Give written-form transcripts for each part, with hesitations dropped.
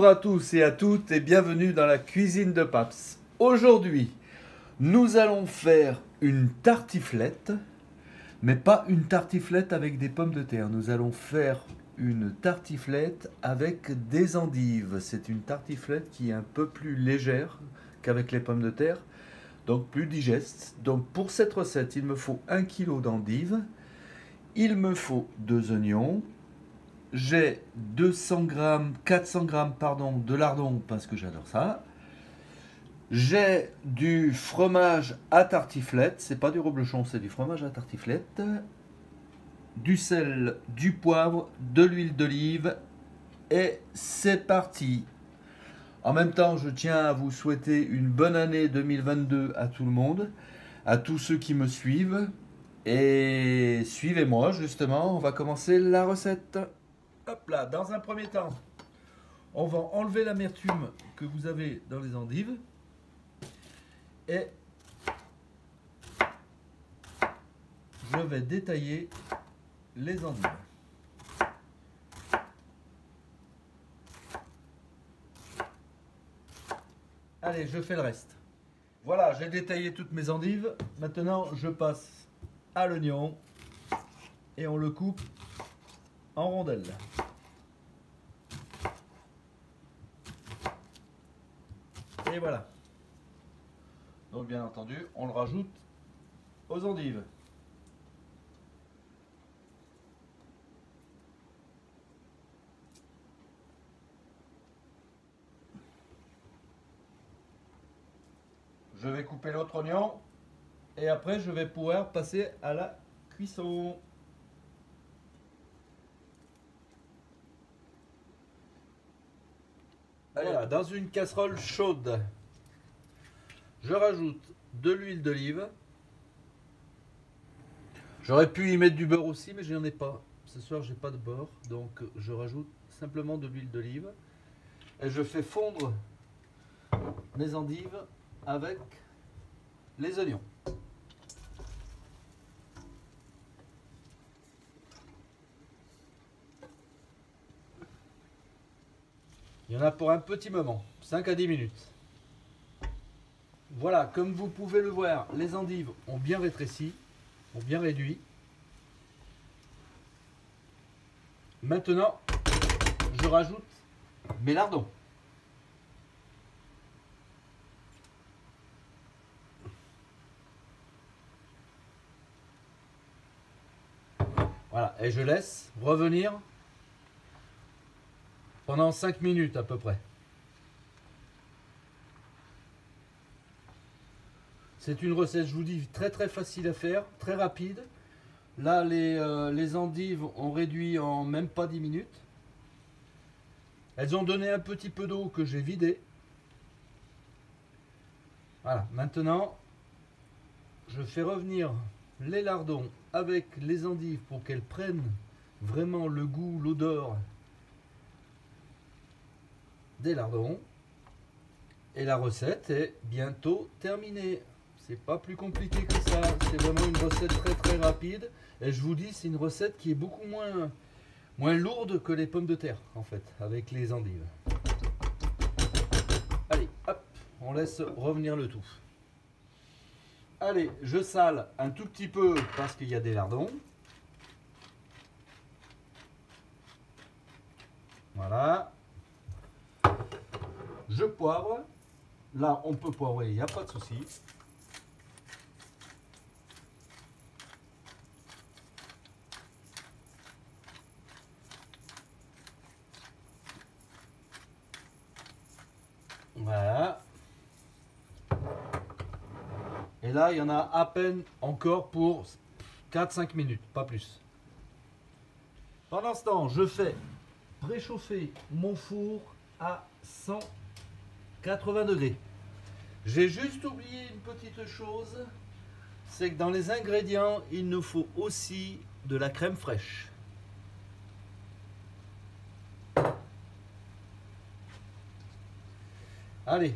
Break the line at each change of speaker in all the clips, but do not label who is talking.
à tous et à toutes et bienvenue dans la cuisine de Paps. Aujourd'hui, nous allons faire une tartiflette, mais pas une tartiflette avec des pommes de terre. Nous allons faire une tartiflette avec des endives. C'est une tartiflette qui est un peu plus légère qu'avec les pommes de terre, donc plus digeste. Donc pour cette recette, il me faut 1 kg d'endives, il me faut 2 oignons, j'ai 400 g pardon, de lardons parce que j'adore ça. J'ai du fromage à tartiflette, c'est pas du reblochon, c'est du fromage à tartiflette. Du sel, du poivre, de l'huile d'olive et c'est parti. En même temps, je tiens à vous souhaiter une bonne année 2022 à tout le monde, à tous ceux qui me suivent. Et suivez-moi justement, on va commencer la recette. Hop là, dans un premier temps, on va enlever l'amertume que vous avez dans les endives. Et je vais détailler les endives. Allez, je fais le reste. Voilà, j'ai détaillé toutes mes endives. Maintenant, je passe à l'oignon et on le coupe en rondelles. Et voilà. Donc bien entendu, on le rajoute aux endives. Je vais couper l'autre oignon et après je vais pouvoir passer à la cuisson. Voilà, dans une casserole chaude, je rajoute de l'huile d'olive. J'aurais pu y mettre du beurre aussi, mais je n'en ai pas. Ce soir, j'ai pas de beurre, donc je rajoute simplement de l'huile d'olive. Et je fais fondre mes endives avec les oignons. Il y en a pour un petit moment, 5 à 10 minutes. Voilà, comme vous pouvez le voir, les endives ont bien rétréci, ont bien réduit. Maintenant, je rajoute mes lardons. Voilà, et je laisse revenir pendant 5 minutes à peu près. C'est une recette, je vous dis, très facile à faire, très rapide. Là, les endives ont réduit en même pas 10 minutes. Elles ont donné un petit peu d'eau que j'ai vidé. Voilà, maintenant, je fais revenir les lardons avec les endives pour qu'elles prennent vraiment le goût, l'odeur des lardons. Et la recette est bientôt terminée. C'est pas plus compliqué que ça. C'est vraiment une recette très rapide. Et je vous dis, c'est une recette qui est beaucoup moins lourde que les pommes de terre, en fait, avec les endives. Allez, hop, on laisse revenir le tout. Allez, je sale un tout petit peu parce qu'il y a des lardons. Voilà. Je poivre. Là, on peut poivrer, il n'y a pas de souci. Voilà. Et là, il y en a à peine encore pour 4-5 minutes, pas plus. Pendant ce temps, je fais préchauffer mon four à 180 degrés. J'ai juste oublié une petite chose, c'est que dans les ingrédients, il nous faut aussi de la crème fraîche. Allez,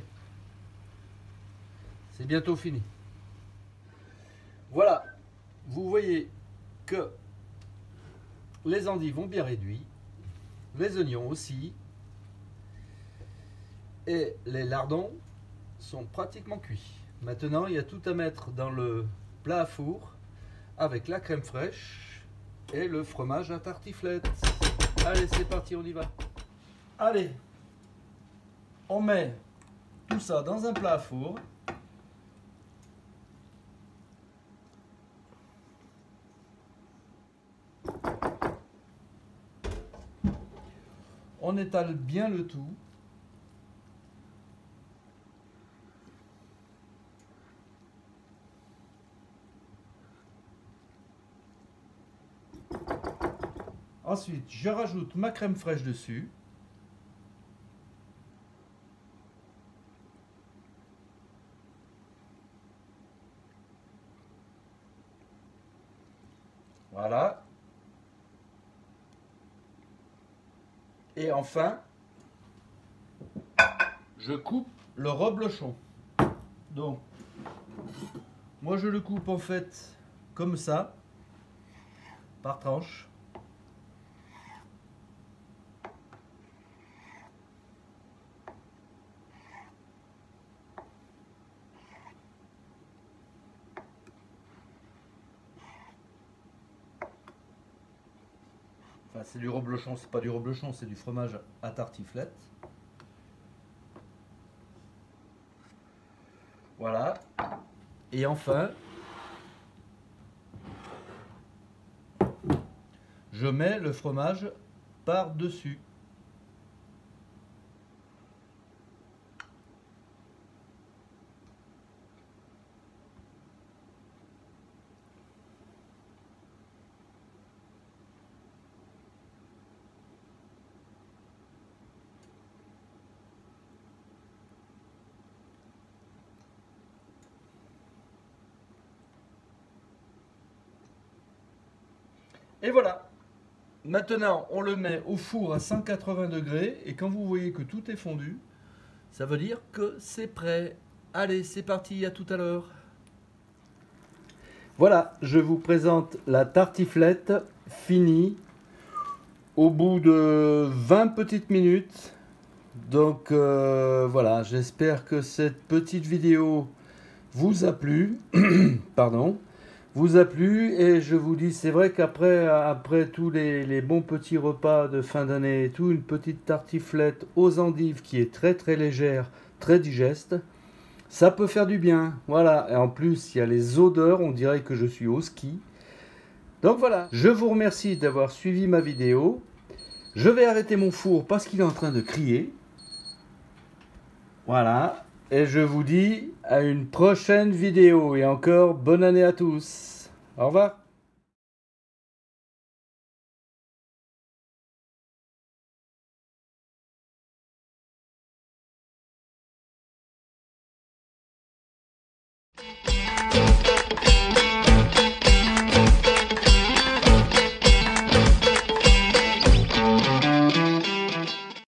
c'est bientôt fini. Voilà, vous voyez que les endives ont bien réduit, les oignons aussi. et les lardons sont pratiquement cuits. Maintenant, il y a tout à mettre dans le plat à four avec la crème fraîche et le fromage à tartiflette. Allez, c'est parti, on y va. Allez, on met tout ça dans un plat à four. On étale bien le tout. Ensuite, je rajoute ma crème fraîche dessus. Voilà. Et enfin, je coupe le reblochon. Donc, moi je le coupe en fait comme ça, par tranche. Enfin, c'est du reblochon, c'est pas du reblochon, c'est du fromage à tartiflette. Voilà. Et enfin, je mets le fromage par-dessus. Et voilà. Maintenant, on le met au four à 180 degrés et quand vous voyez que tout est fondu, ça veut dire que c'est prêt. Allez, c'est parti, à tout à l'heure. Voilà, je vous présente la tartiflette finie au bout de 20 petites minutes. Donc voilà, j'espère que cette petite vidéo vous a plu. Pardon. Vous a plu et je vous dis, c'est vrai qu'après tous les bons petits repas de fin d'année et tout, une petite tartiflette aux endives qui est très très légère, très digeste, ça peut faire du bien. Voilà, et en plus il y a les odeurs, on dirait que je suis au ski. Donc voilà, je vous remercie d'avoir suivi ma vidéo. Je vais arrêter mon four parce qu'il est en train de crier. Voilà. Et je vous dis à une prochaine vidéo. Et encore, bonne année à tous. Au revoir.